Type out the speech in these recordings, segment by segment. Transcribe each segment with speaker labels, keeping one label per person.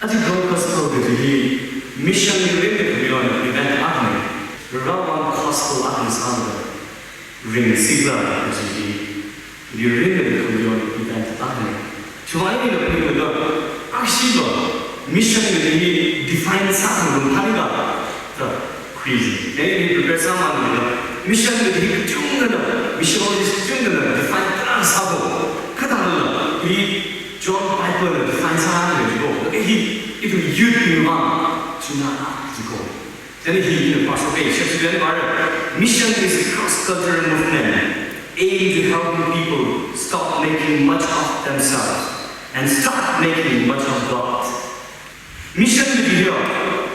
Speaker 1: 아직 그 고스펠들이 미션이 되면 이벤트 하네. 라wan 고스펠 하는 사람들 ring sigla jadi di ring kemudian iben트 하네. 좋아하는 거 ak시가 미션이 define 사람은 하니까 crazy. 내가 prepare 사람은 미션이 중요한 미션이 중요한 define 딱 사고 그다음에 이 존 파이퍼는 define 사람을 가지고 이 유튜브만 주나가지고 then he participate. Mission is a cross-cultural movement aimed to help people stop making much of themselves and start making much of God. Mission video,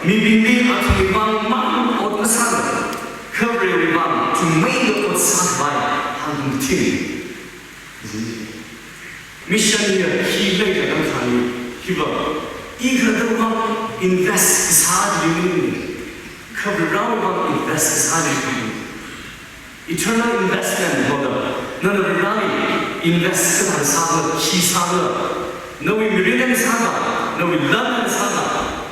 Speaker 1: 미빙빙 아토미 왕만 어떠사는 커버리 왕 중매도 어떠사바이 한국 팀. 미션이야 희망이 강하니 희망. 이거도 왕 invest 사주는 커버리 왕 invest 사주는 eternal investment 뭐다. 너는 왕이 invest한 사고 희사가 너의 미래는 사가 너의 love 사가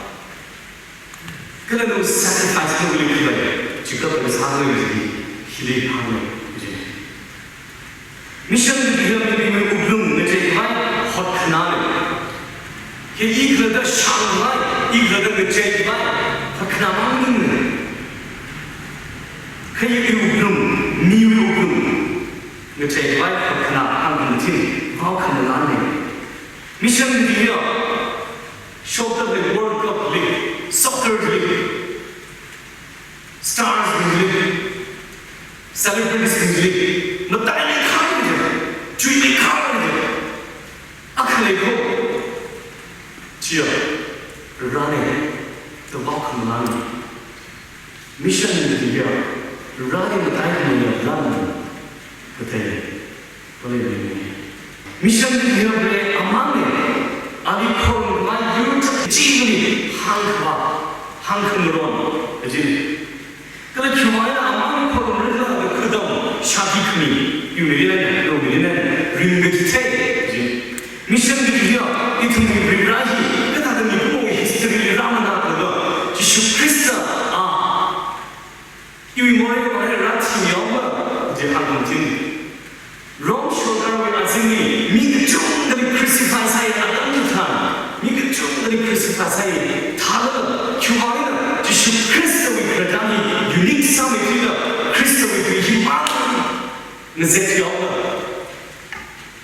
Speaker 1: 그래 너 sacrifice 너를 위해 지금까지 사는 것이 희대하는 미션을 위해 우블ung ngejai hot khanane ke iglada shanghai iglada ngejai hot khanamang ke ublung new ublung ngejai hot khanamang tin how khanane mission video showed the World Cup League, Soccer League, Stars League, Celebrities League, no tiny college, dreamy college, Akaleko, Chia, running the welcome line. Mission video, running the diamond of London, Mission video among 아니 그런 말 유적 지분이 한큼으로 그지 근데 교회는 아마 그런 걸 그다음 샤피크미 유리는 로비는 링게티테 그지 미션 비디오 이tum이 브라히 그다음 이 히스토리 라마나도 예수 그리스도 이 뭐에 라티미어 이제 한국 팀 롬쇼다로 아즈니 미국적들이 크리스파이 사이에 미국적들이 크리스파이 사이에 다른 교회는 예수 그리스도의 그러다니 유닉 삶의 뒤에 그리스도의 그 희망 느새끼어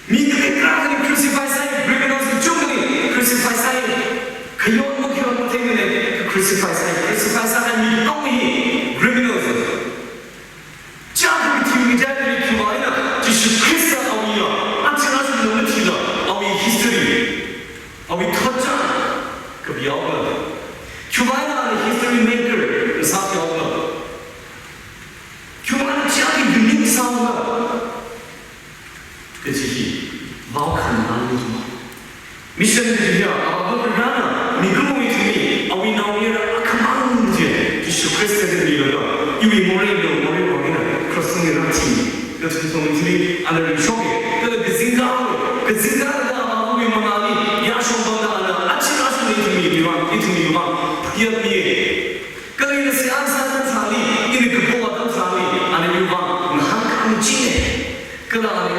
Speaker 1: 미국의 그러한 크리스파이 사이에 브리그노스 쪽들이 크리스파이 사이에 그 연목이었기 때문에 그 크리스파이 사이에 미국이 브리그노스 자 그 팀자들이 교회는 예수 그리스도 we touch could be over. Cuba history maker is not over. Cuba is a unique sound. It's he. Welcome, man. Mission video. Our brother, Miguel with me. We now hear a command. Jesus Christ is in the you be more crossing the routine. That's what we see. And the show. The Zinga. Manali, Yashobana, Achinashi, Itumiva, Yaki, Kalina Siasa Sali, in the Kupoa Sali, and you want Mahakam Chine, Kalani,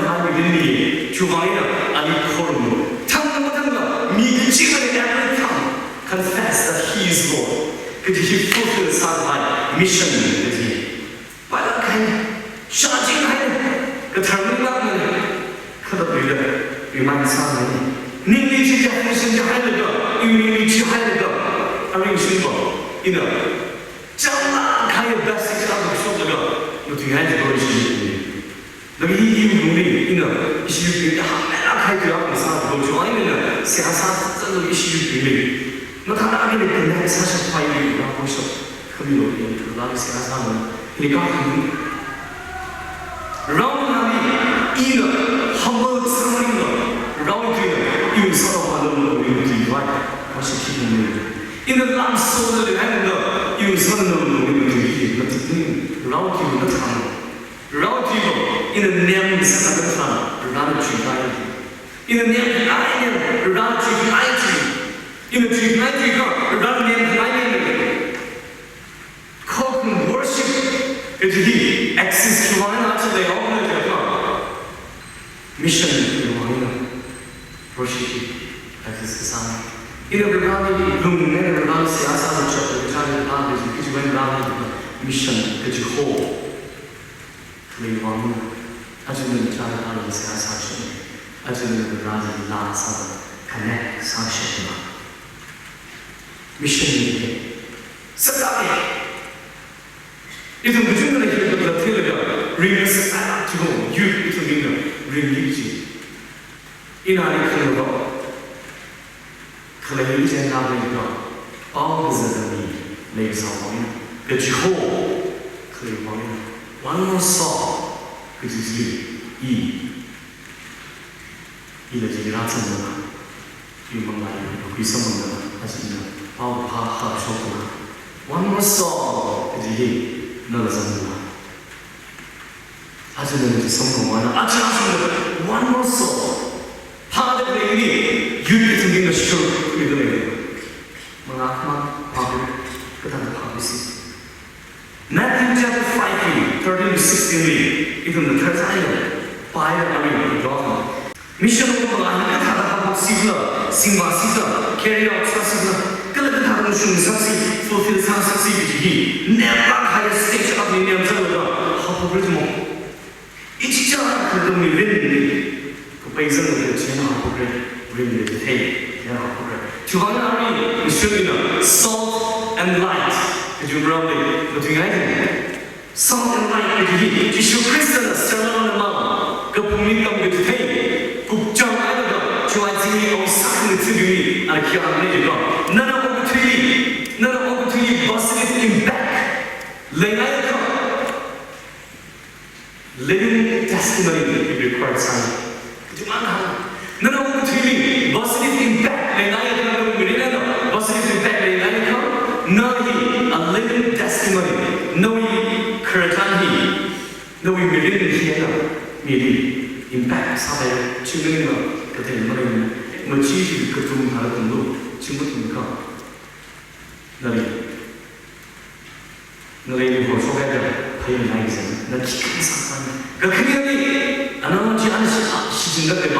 Speaker 1: Mahani, Chuvaina, and Kormu. Tanga, meet China in every town, confess that he is Lord. Could he fulfill Sanhai mission? By that kind, Shajin, the terminal, could have been. 이만 사는 니네 진짜 무슨 하려고 이미 지하려고 아니 신고 이너 정말 가요 베스트라고 소리가 너 뒤에 보이시니 너희 이분이 이너 26개 하나 가요 사고 좋아하는 세상 전도 26개 너 다나게 근데 48이라고 하셔 그리고 그다음 세상은 그러니까 라운드이 이너 한번 쓰는 거 라운드는 이 서로 우리들이 와시키는 이는 남소를 하는 거 이선은 우리들이 어떻게 라운드는 어떻게 라운드고 이는 냄새가 나타나 라운드 주가이 이는 냄새 아니면 라운드 주가이 이거 주의 하나님 주의가 라는 하나님의 covenant worship 그래서 이 access 교환을 하는데 어머니 제가 미션 교환을 worship access 상 이거 라는 룸에 라는 시야사를 쳤고 자기 라는 그 주변 라는 미션 그 주호 그 왕은 아주는 자기 라는 시야사를 아주는 라는 라사 connect 사실이다. 미션이 습관이 이런 무중간의 길을 걷다 틀려 링을 딱 주고 유 이런 링을 링이지 이 날이 큰 거 그래 이제 나니까 아우즈는 내서 보면 그 지호 그 보면 완로서 그 지지 이 이제 지나쳤나 유망나요 귀성문나 하시는 하셨구나. One more song 그지 너는 아주는 이제 성공하나 아주 하시는 One more song 파들의 유리 생긴 것이죠. 그리고 mga 밥을 그다음 하고 있습니다. Matthew chapter 5, 13-16 이건 터자이는 바이블을 읽어. 미션으로 많이 다가가고 시블러, 싱바시블러, 캐리어 차시블러. 그런데 다른 중사시, fulfill 상사시 비기, never higher stage of the 명절로 허브를 좀 이 진짜 그런 게 왠지 그 베이스는 그 제나 허브를 왠지 해, 제나 허브를. 주방에 아니 미션이나 salt and light 그 중으로는 그 중에 아니지. salt and light 그 지수 크리스천의 sermon 마음 그 분명감 그 해. 국정 안에도 주와진이 오사는 특유의 아니 기억하는 얘기가 나는 오브트리 버스릿 임팩트 레나이커 living testimony it requires time 그중 하나 나는 오브트리 버스릿 임팩트 레나이커 우리는 버스릿 임팩트 레나이커 너희 a living testimony 너희 그러자니 너희 미래는 희애가 미리 impact 사회에 증명인 것 그때 말하면 뭐 지식 그tum 다른 지금부터니까 너희 뭐 소개할 바이올 나이zen 나 기쁜 상상 그 그녀이 아나운지 않으신 시즌 같은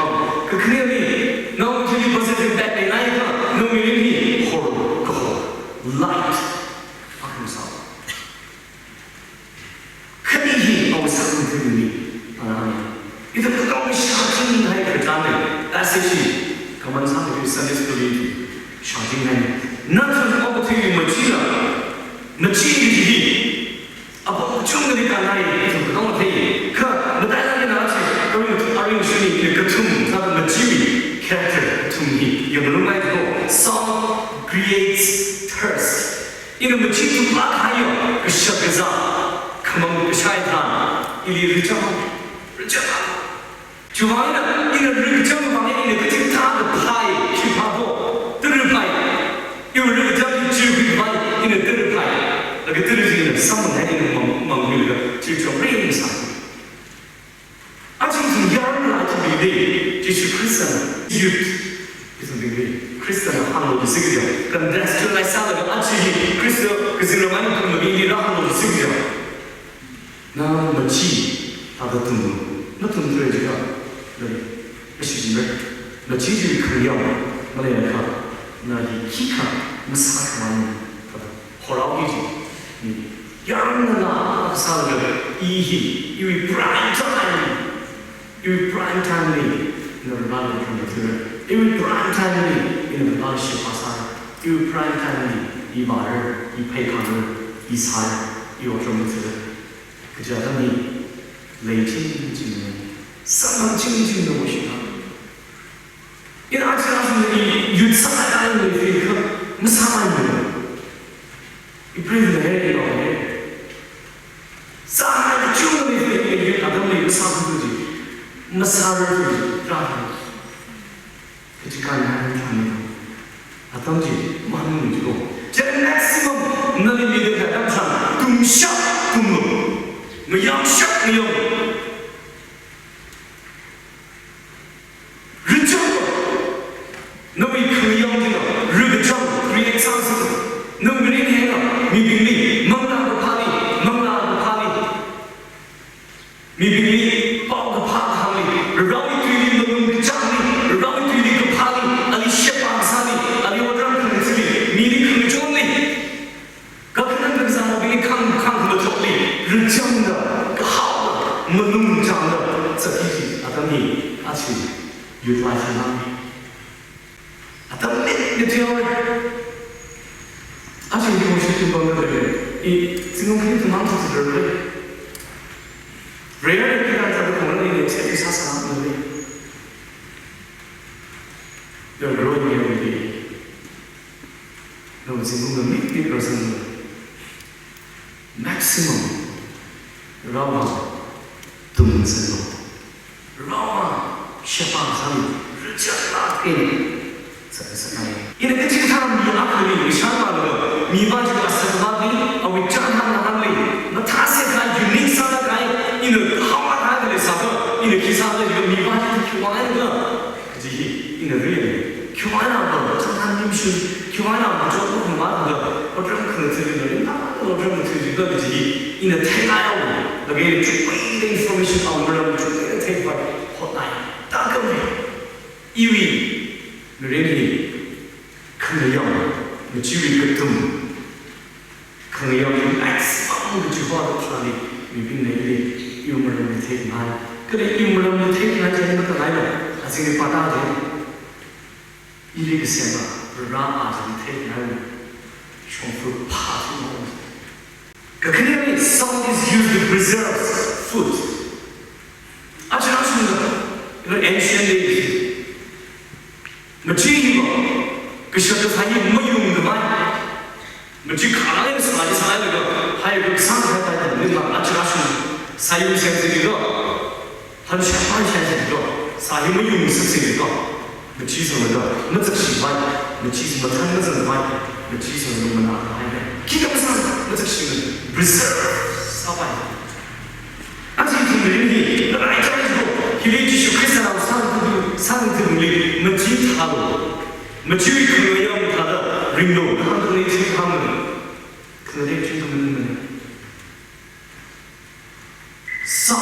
Speaker 1: 그 그녀이 너무 저기 벗을 때 나이가 너무 이름이 홀 light 하면서 큰이 너무 상승 들으니 이제 그동안 샤징 나의 그 다음에 따스히 그만 사람들이 산데스토리 샤징 나의 나는 어떻게 멋지나 멋지기 아빠 중국이니까 나의 이제 그동안 되게 그뭐 다양하게 나왔지 그러면 아리우스니 그tum 나도 멋지기 캐릭터 tum이 이거는 말고 song creates thirst 이런 멋지기 막 하여 그 시작해서 그만 그 샤이탄 이리 르정 주방에는 이런 르정방에 있는 그 집타도 파이 집하고 뜰을 파이 이거 르정이 지우기 파이 있는 뜰을 파이 이렇게 뜰을 지는 선문 내리는 망물이가 질적 레인상 아직 무슨 열을 아직 미리 지수 크리스찬 무슨 미리 크리스찬 한국이 쓰기죠 그럼 드레스 라이 살아가 아직 크리스찬 그 생각만이 그런 미리라 한국이 쓰기죠 나는 뭐지 다들 뜬 너tum 들어지가 너희 시즌을 너 지지 그려 너네가 너희 키카 무사하만 호라우기지 여러분들아 사람들 이히 이 프라임 타임이 너를 말을 그런 이 프라임 타임이 이는 말을 시파사 이 프라임 타임이 이 말을 이 페이커를 이 살 이 오점을 그저 하더니 레이팅지는 쌍방칭칭도 보시다. 이 아침에 이 유사하다는 그 무사만요. 이 브리드를 해야 해. 쌍하게 쭉을 이렇게 나도 유사하듯이 무사를 라는 그지간에 하는 중입니다. 어떤지 많은 문제고 제 맥시멈 너희 믿음의 감상 둠샥 둠무 무영샥 무영 르정 너희 그 영지가 르그 마지막 어떤 몇몇이요 아주 이게 오실 분들은 이 지금 그래도 망설여들을 레어를 기다려서 보는 이 책이 사상하는데 여러분 여러분이 너무 지금 믿기 그것은 maximum 라마 동생로 라마 셰파사리 르차라케 이렇게 지금 사람이 앞으로 이상하고 미반주가 사람이 어వి 짠하는 너 다세가 유닉사가 이는 하와가들 사서 이는 기사들 이거 미반주 교환하는 거 그지 이는 왜 교환하고 참한님신 교환하고 조금 맞다 어떤 그 들으면 어떤 들으면 그지 이는 태가요 너게 주의된 인포메이션 아무런 주의된 태가 hotline 따끔해 이위 really 강의형 지위 같은 강의형 maximum 주화도 플라니 미빈내리 유물을 태기만 그래 유물을 태기만 되는 것도 아니라 아직 받아야 이리그 생각 라마지 태기만 총프 파티만 그냥 salt is used to preserve food 아주 좋습니다 이건 ancient days मच्छी 그 शब्द 사이 뭐용도만 मच्छी खाने में समाज समाज लगा हाय 그 상상할 때 내가 아치라시 사유 생생이가 한 샤판 생생이가 사유 뭐용 생생이가 मच्छी समझा मतलब शिवाय मच्छी समझ थाने में समझ मच्छी समझ मना है किधर से मतलब शिव preserve 사바이 아직 분들이 나라에 가지고 기회주시 크리스나고 사람들이 머치 타고 머치의 그녀형 타다 링도 한국의 지금하면 그들의 지금은 사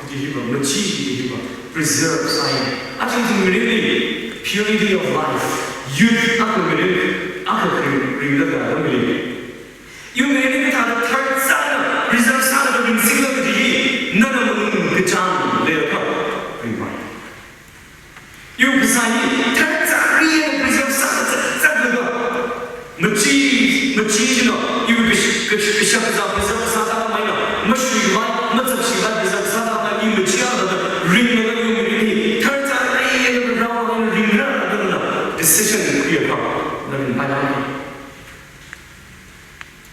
Speaker 1: 그게 이거 머치 이거 preserve 사이 아직 분들이 purity of life youth 아까 그 링도가 너무 유명한 다른 third sign preserve sign ring significantly 너는 그 장 내가 이 부산이 특별히 preserve sign 작작가 머치지나 이거 그 시작자 preserve sign 마이나 머치가 머치가 preserve sign 이 머치하다 링을 유명히 특별히 라운 링을 decision 그래가 너는 바람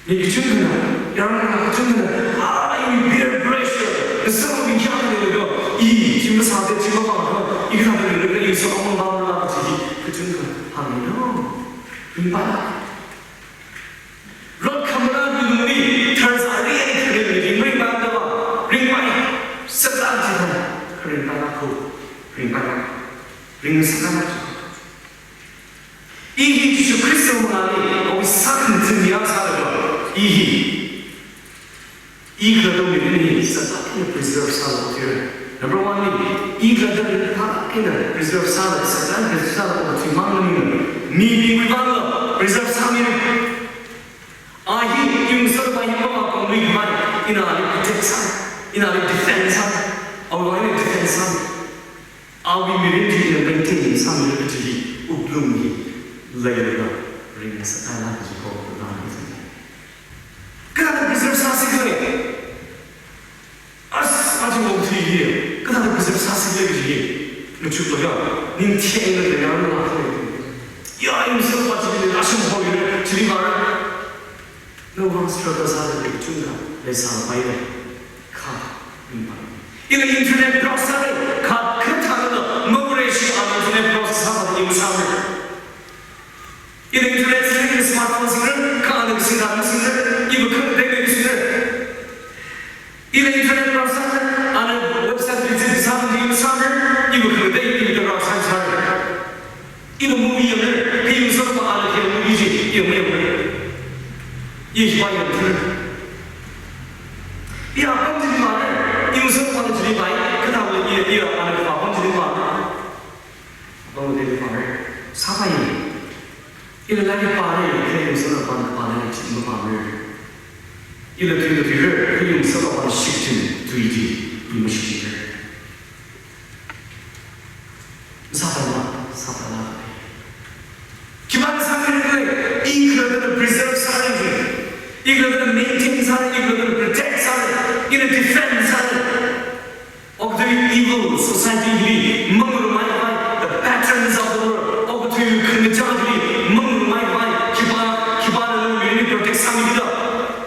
Speaker 1: 이게 중요한 여러분은 중요한 이 peer pressure 그래서 이게 이 지금 사대 지금 봐 이게 사람들이 이 서로 마음을 나가지 그 중요한 하면요 빙반 로 카메라 눈이 털사리에 그리는 링반다와 링반이 썩다지다 그린반하고 링사나지 이 예수 그리스도 안에 우리 사는 등이야 살아가 이 그릇을 있었다. preserve salad. Number one, 이 그릇을 하나는 preserve salad. second, preserve salad. 뒤만은 미비 위반로 preserve salad. 아히 용서를 많이 먹어 우리 그만 이나리 protect 이나리 defend 어와이는 defend 아위 미래지는 maintain 상을 지기 우블웅이 레이가 링에서 달라지고 나는 그다음에 preserve salad 아주 어떻게 이해해? 그 다음에 preserve salad 너 죽어야 닌 티에는 내가 야 임스러 빠지는 아쉬운 거기를 지리 말을 너 왕스러워 살을 준다 내 삶 바이래 가 이거 인터넷 브라우저를 그 타는 먹으래시 안 인터넷 브라우저 사는 이 삶을 이거 인터넷 쓰는 스마트폰 쓰는 가는 생각하는 쓰는 이거 큰 대결 쓰는 이거 인터넷 브라우저 아는 웹사이트 비즈니스 사는 이 삶을 이거 그 대결 브라우저 사는 이거 무비를 그 유서로 아는 그 무비지 이거 뭐야 이 화이는 들을 이 아빠들이 말을 이 무슨 말들이 많이 그 다음에 이 아빠는 아빠들이 말을 아빠들이 말을 사바이 이를 날이 말을 이렇게 무슨 아빠는 지금 말을 이를 뒤를 그 무슨 아빠는 식진 두이지 이 무식이를 사바이 이거를 maintain 사는, 이거를 protect 사는, 이거를 defend 사는 of the evil society, 멍으로 많이 봐, the patterns of the world, of the 근자들이 멍으로 많이 봐, 기반을 위해 protect 사입니다.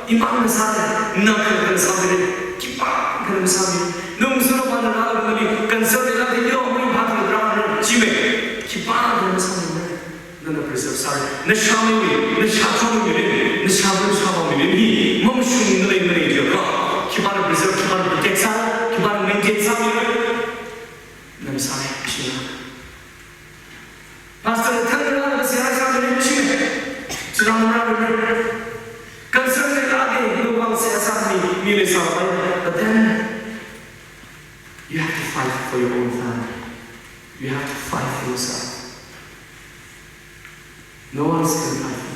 Speaker 1: 이 많은 사람, 나 그런 사람들이 기반 그런 사람이 너무 서로 받는 아들들이 건설이라든지 영원히 받는 그런 집에 기반 그런 사람들. 너는 그래서 살, 내 샤미위, 내 샤초미위, 내 샤브미위, 멈춘 너의 지어가 기반을 그래서 기반을 protect 기반을 maintain 사람을 너는 사회 지나. 파스터는 탄생하는 것이 사람들의 힘에 지나무라를 건설이라든지 누구랑 세상이 미래 사람을, but then you have to fight for your own family. You have to fight for yourself. No one is going to fight for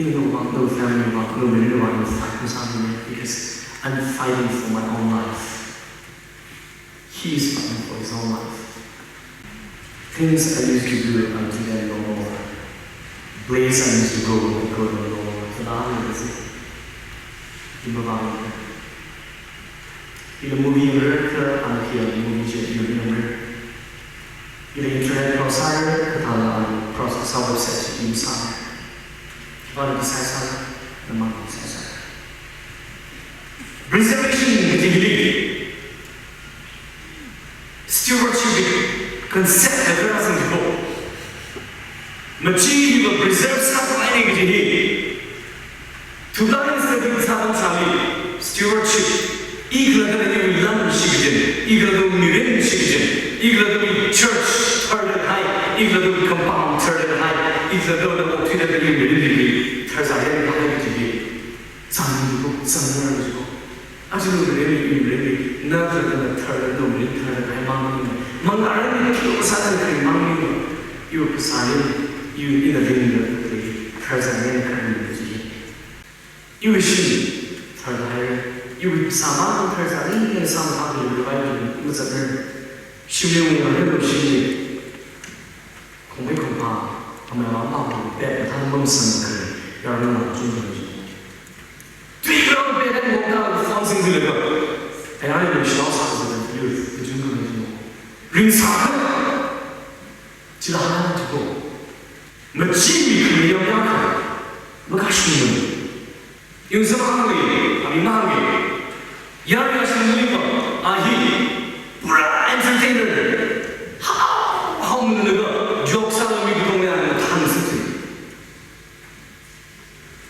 Speaker 1: you. Even though no family, no anyone will fight for something, because I'm fighting for my own life. He is fighting for his own life. Things I used to do, I do that no more. Place I used to go no more. So now is it? In the movie America, I'm here. movie 이 인터넷 프로사를 그 다음에 프로사 사업 세트 임상 기반의 비사사 음악 비사사 preservation 기능이 stewardship concept 가지고 마치 이거 preserve 사업하는 기능이 두 가지 사람 참이 stewardship 이거는 이런 식이지 이거는 이런 식이지 이거는 church third high 이거는 compound third high 이거는 어떻게 되는 일들이 탈사하는 방식이 상주고 상주고 아주 우리 나들은 third 우리 third high 망가는 그 사는 그 망이 이 사는 이 이들은 그 탈사하는 그런 일들이 이것이 third high 이 사망은 탈사하는 이 사망을 우리가 무슨 신뢰운을 해도 신뢰 공백공파 아마 마음하고 빼한 몸선 그 여러분은 준비하지 뒤로 빼는 뭔가 상승들을 대한민국 시험사에서 그 준비하지 링사는 지가 하나 두고 멋지미 그 영향을 뭐가 쉬는 영성하는 게 아니면 게 이야기하시는 분이니까 아히 엔터테이너를 하우는 내가 역사를 미국동에 탄생했어요.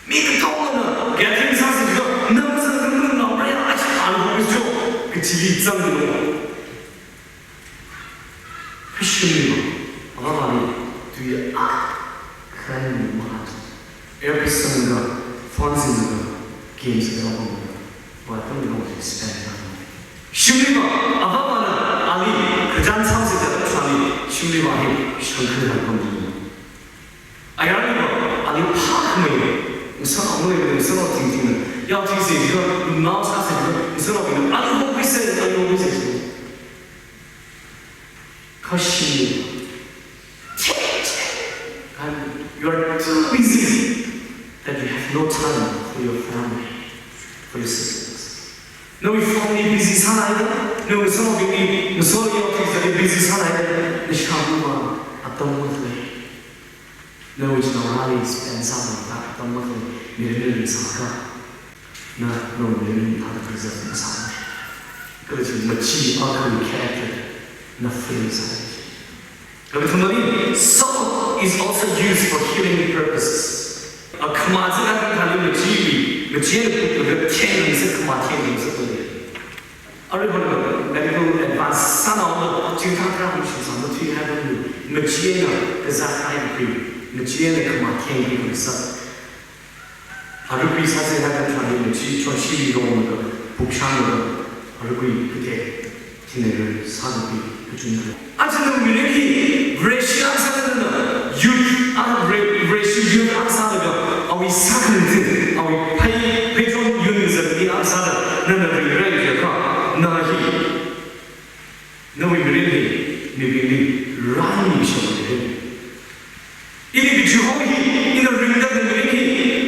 Speaker 1: 미국동은 개인 사실이가 남성들은 나와야 아직 안 보고 있죠. 그 집이 입장으로 회심이고 아마만이 뒤에 그런 뭐하죠. 에어피스가 펀스가 게임스가 보면 뭐였던 이런 스탠드 심리와 아바바는 아니 그잔 상세자 참이 심리와의 상크한 겁니다. 아야리가 아니 파크메 선어머니 선어팅팅은 야티세 이거 나우 사세가 선어는 아니 호비세 아니 호비세 카시 and you are too busy that you have no time for your family, for your siblings. 너 family busy 살아야 돼? 너 선호비니 너 서로 어떻게 busy 살아야 돼? 너 샤브와 어떤 것을 너 이제 너라이 스펜사는 다 어떤 것을 미래를 살아 너 미래를 다 그래서 살아 그래서 마치 어떤 캐릭터 나 프레임 살아야지 여기서 말이 soul is also used for healing purposes 그마즈가 달리는 지위 그 지혜를 그天能是 그마 天能是 여러분, medical advance 산업 지금 다들 시선도 뒤에 하는 그 지혜는 그 자타의 그 지혜는 그마 天能 그래서 얼굴이 사실 하는 사람이 지초 12로 오는 거 복창으로 얼굴이 그게 기내를 사는 그 중에 아직은 미래기 레시아 사는 유 레시 유 암사가 아위 사근들 아위 페이존 유니즈 이 암사가 너는 레시아가 나히 너희 미래기 미래기 라인 미션을 해 이리 주호히 이는 링다는 미래기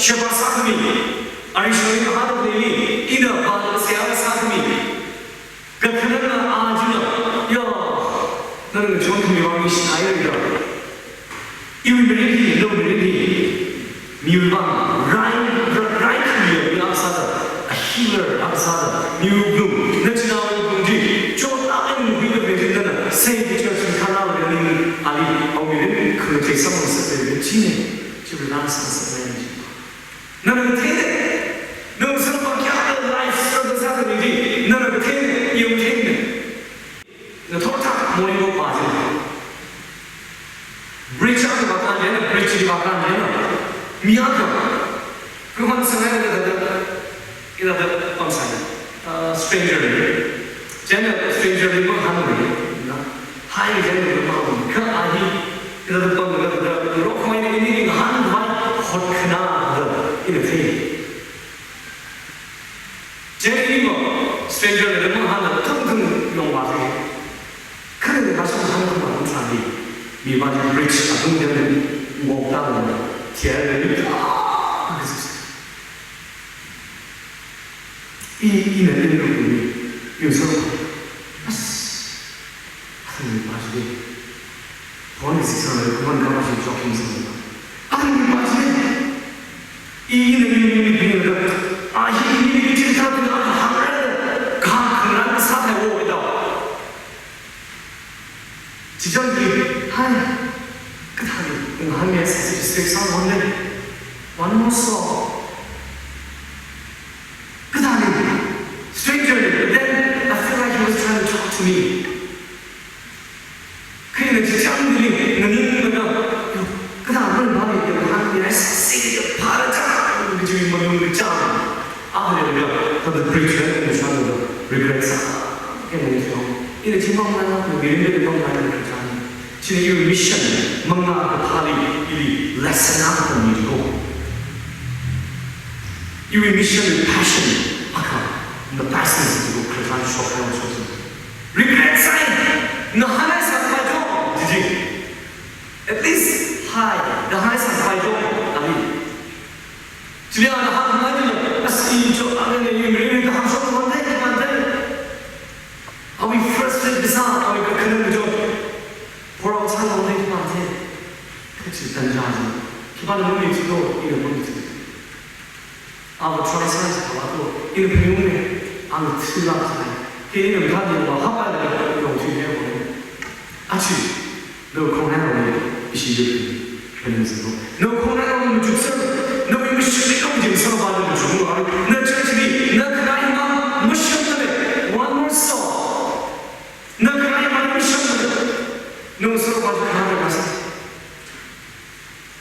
Speaker 1: Sheba Sakami, Arishwari Mahadevi, Ina Bala Seara Sakami, Gakanana Ajuna, Yo, 나는 정통이 왕이 시나이다. 이위 메리디, 너 메리디, 미울방, 라이크리어, 미아사다, a healer, 아사다, 미울금, 나치나와의 분지, 쪼다는 우리가 배진다는 세계적 하나를 열리는 아리, 어미는 그 제성을 썼을 때 지네, 저를 나서서 나는 태네, 너 서로밖에 안 해, 라이프 스트러그 사람이지, 나는 태네, 이 태네. 토탈 모이고 빠지는 브릿지하고 바꿔내는 브릿지 바꿔내는 미약한 그 환상을 이라도 환상 스트레인저를 쟤는 스트레인저를 뭐 하는 거예요 하이 쟤는 뭐 하는 그 아이 이라도 뻔 로코인의 인생이 하는 말 헛크나 이렇게 쟤는 뭐 스트레인저를 뭐 하는 텅텅 용마세 그런데 가서 하는 건 사람이 미만의 브릿지가 동전을 못다는 뒤에를 이 내리는 요새 하나님 마주에 번에 세상을 그만 가마시고 적힌습니다. 하나님 마주에 이 내리는 비밀을 이 비밀이 진짜로 하늘에 강한 사태가 오다. 지정기 하이 그다음에 응하면 세상 원래 원모서 그다음에 stranger then I feel like he was trying to talk to me 그는 직장들이 너는 그다음을 말이 하나님의 세계적 바르자 그 집이 뭐는 있잖아 아버지가 the preacher and the son regrets 깨물죠 이래 지방만 하고 미래를 방만하는 거잖아요. 지금 이 미션 뭔가 파리 이 레슨하는 일이고 이 미션의 패션 아까 너 패션을 두고 그런 쇼크하고 싶어. Regret sign 너 하나에서 안 봐줘, 그지? At least high 너 하나에서 안 봐줘, 아니. 집에 가서 한 마디는 저 안에 이 미래를 한 쇼크 건데 그만데. Are we frustrated this out? Are we 그는 그저 보라고 살아오는 게 같아. 그치, 단자하지. 기반의 몸이 있어도 이런 몸이 있어. 아무 트라이사이즈 가봐도 이런 배움에 아무 틀라잖아요. 걔는 다니고 하바를 이런 어떻게 해보네. 아치, 너 공연하는 이시들 변면서도 너 공연하는 죽선, 너 이미 실리가 지금 받는 죽은 거 알아? 너 저집이 너 그나이만 무시없는데 one more soul. 너 그나이 말을 미쳤는데 너 서로 가지고 가져가서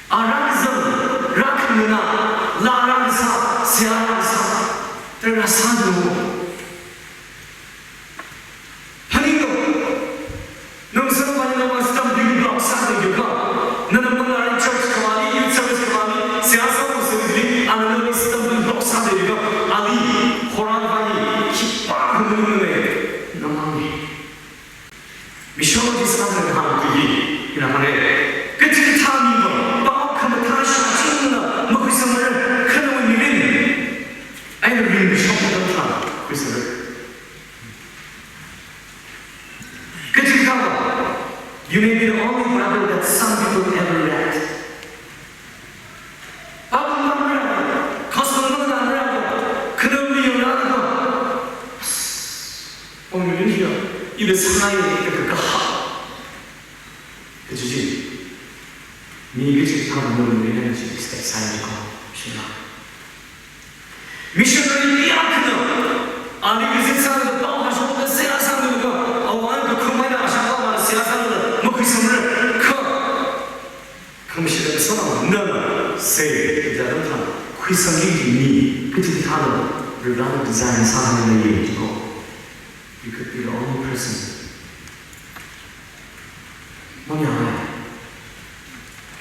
Speaker 1: 아랑성, 락누나, 라랑사, 세아랑사 들어가 사주고 하니도 너 서로 가지고 스tamp block 사주니까 너는 뭔가 아니 church 가만히, youth service 가만히 세아서 모습들이 아는 스tamp block 사주니까 아니 호랑이 기뻐 흐르는 너만 미션을 사는 한국이 이나하네 그치 타는 거 빠옥하면 다시 찍는 뭐 그성을 그놈의 일은 아이들 우리 미션보다 다 그성을 그치 가봐 You may be the only brother that some people ever met 빠옥은 나무라고 거성은 나무라고 그놈이 연락하고 오늘 윤희야 입에 사나이 그주지 네 그치 다 보면 왜냐면 지금 사이니까 신나 미션을 미약하다 아니 그 세상에서 또 하셔보던 세아상들과 어와는 그 그만에 하셔보던 세아상들 뭐 그 선물을 그 미션을 써나면 너는 세 그자는 다 회성이 니 그치 다는 르라는 디자인 사람의 얘기고 You could be the only person 뭐냐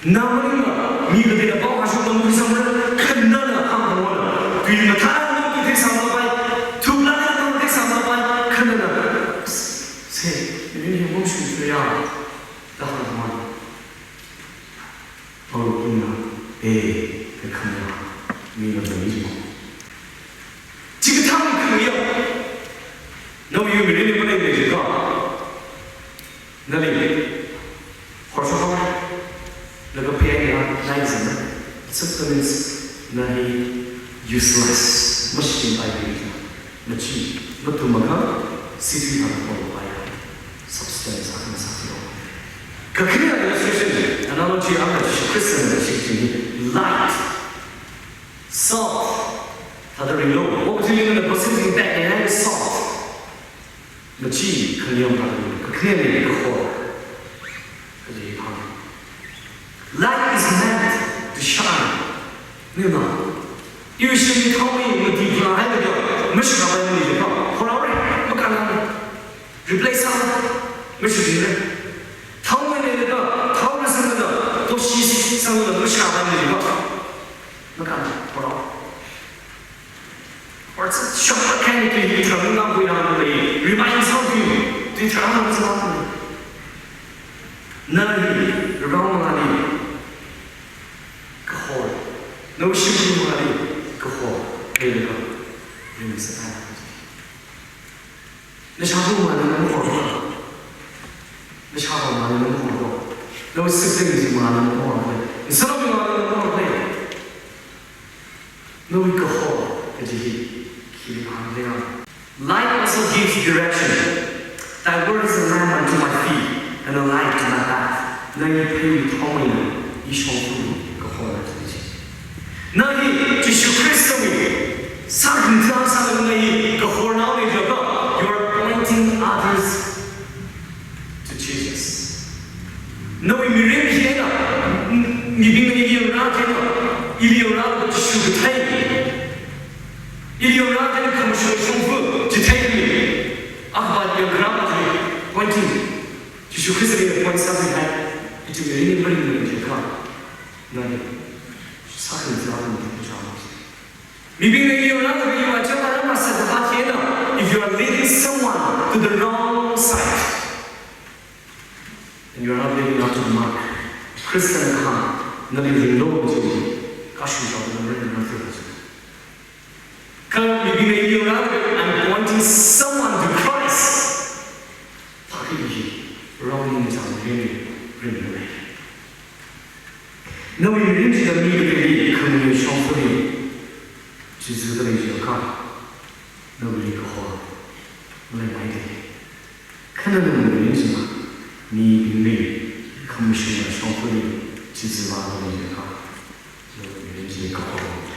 Speaker 1: 나머지가 미국에 보고하셨던 그 선물을 큰 너는 한 번은 빌며 다른 놈이 대상으로 두 나라의 대상으로 큰 너는 세 이런 형식이 있어야 나가만 어렵구나 그 카메라 미는 놈이지 지금 타면 그거야 너 이거 밀리는 거네 되니까 너희 벌써 내가 배가 나이잖아 substance 너희 useless 멋진 아이들이야 마치 너도 막아 시티하는 거 봐야 substance 하는 사람이요 그 그냥 illustration analogy 아까 주신 크리스천의 식중에 light salt 다들 이거 뭐 들리는 percentage back and salt 마치 그냥 받는 그 그냥 그 홀 그지 방 light is meant to shine 네나 유심히 타오이 뭐 디프라 해도 무슨 가봐야 되니까 홀아래 뭐 가나 replace 하나 무슨 일이래 타오이네가 타오를 쓰는다 또 시상으로 무슨 가봐야 되니까 뭐 가나 홀아 벌써 쇼크케이크 들어가 보이는 게 리마인 성규 뒤처럼 하면서 너희 로마니 그홀 너 신부하니 그홀 내가 리미스 하나 내 샤브 많은 홀 내 샤브 많은 홀 너 스승이지 많은 홀 사람이 많은 홀 너희 그홀 그지 Light also gives direction. Thy word is a lamp unto my feet and a light to my path. 너희 배우의 통이는 이 성품이 그 호를 주지. 너희 예수 그리스도의 사랑하는 너희 그 호를 나오는 저거 you are pointing others to Jesus. 너희 미래의 기회가 미빙의 일이오라 일이오라 예수 그리스도의 일이오라는 감수의 성부 지태임이 아까의 그라마들이 포인팅 예수 그리스도의 포인트를 이쪽에 있는 분들은 제가 나는 사실 들어가는 것도 잘 미빙의 일이오라는 이유와 저만한 말씀을 하기에는 if you are leading someone to the wrong side and you are not leading out to the mark 크리스천의 강 너는 일로 지금 가시면서 너를 들어가죠 I'm pointing someone to Christ. 바뀌기 wrong 장면이 그러네. 너희 민지가 미래의 그분의 성품이 지수들의 역할 너희 그호 너희 나이들 그는 민지가 미래의 그분의 성품이 지수와 너희 역할 너희 민지의 그호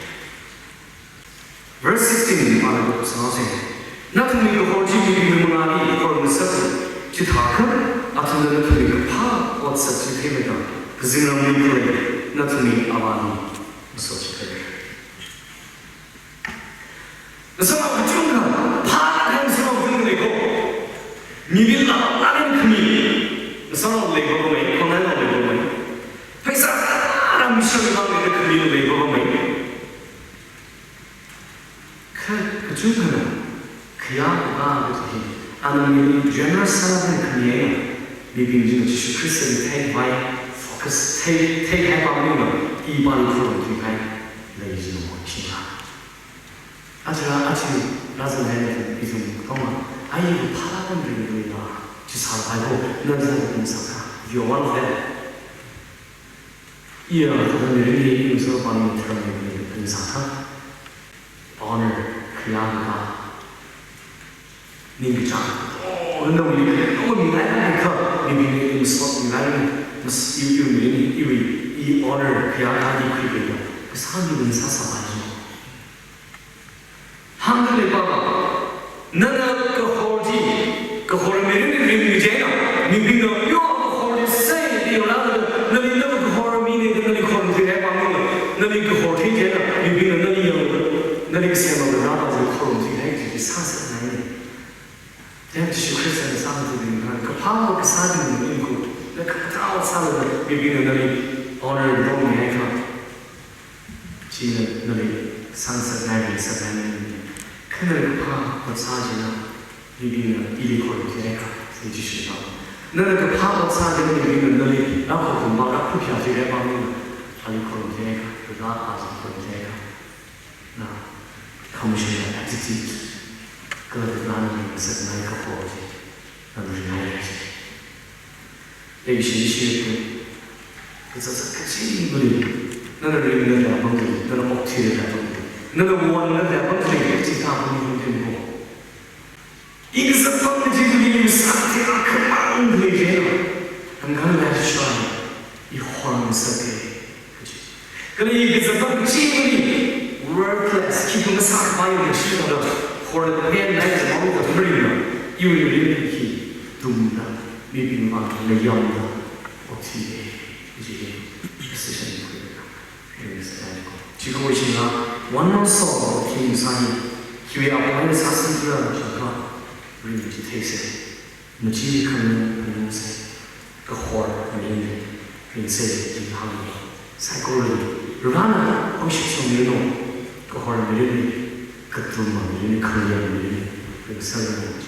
Speaker 1: Verse 16 말하고 성하세요. 나쁜 이가 호지 미비는 문화니 호르는 썩은 지타큰 나쁜 너는 그리고 파 어디서 지태매다 그 생각을 그래 나쁜 이 아바니 무서워지 그래 성하고 중간 파란 성하고 중간이고 미빌라 나는 금이 성하고 레고로메 코나나 레고로메 회사랑 미션을 하는 금이 레고로메 그 중간은 그야가 하나님이 generous한 그녀의 미빙지는 예수 그리스도의 대화의 포커스 대화방향을 이반 그런 뒤에 내지는 못이야. 아직 나중에 이좀 동안 아이고 파라본들이 우리가 지사하고 너희들 인사가 요원해. 이어 그런 일이 인서 방향 들어가는 인사가 오늘 그야가 님이장 근데 우리 너무 미나니까 님이 무슨 미나는 무슨 이 오늘 그야가 이끌리고 그 사람이 인사사 봐야죠 한글에 봐봐 너는 그 호르미는 님이잖아 님이가 요 호르세 이오라도 너는 그 호르미는 너는 호르미를 해봐면 너는 그 호르미잖아 님이는 너는 생각을 나가지고 코로 뒤에 사실 나는 예수 그리스도의 사람들이 그 파워 그 사진을 읽고 그 파워 사람을 비비는 너희 오늘 동네에서 지는 너희 상사들이 있었다는 그늘 파워 사진을 비비는 일이 코로 뒤에 해주시고 너는 그 파워 사진을 비비는 너희 나고 금방 아프게 하지 해봐면 아니 코로 뒤에 그가 아주 코로 뒤에 commercial attitude. 그것을 나누는 것은 나의 것보지 나누지 말아야지. 여기서 이시했고 그래서 같이 우리 너를 믿는 내 아버지, 너는 목티를 잡은 너는 원하는 내 아버지의 백지 다 보이고 이것을 받는 지금이 상태가 그만 그에게는 한가는 해주셔야 이 호랑 속에 그치? 그래 이것을 받는 지금이 worthless 기쁨을 사과하는 시간으로 호를 맨날 머리가 돌리면 이유를 이렇게 둠다 미빈만 내 영다 어떻게 이제 쓰시는 거예요. 지금 오시나 원로서 김상이 기회 앞에 사슴들을 잡아 우리 이제 대세 무지익하는 인생 그 호를 우리는 인생의 기하는 사고를 루라나 형식성 내놓은 그 호를 우리는 그 둠만 우리는 그냥 우리는 그 설명을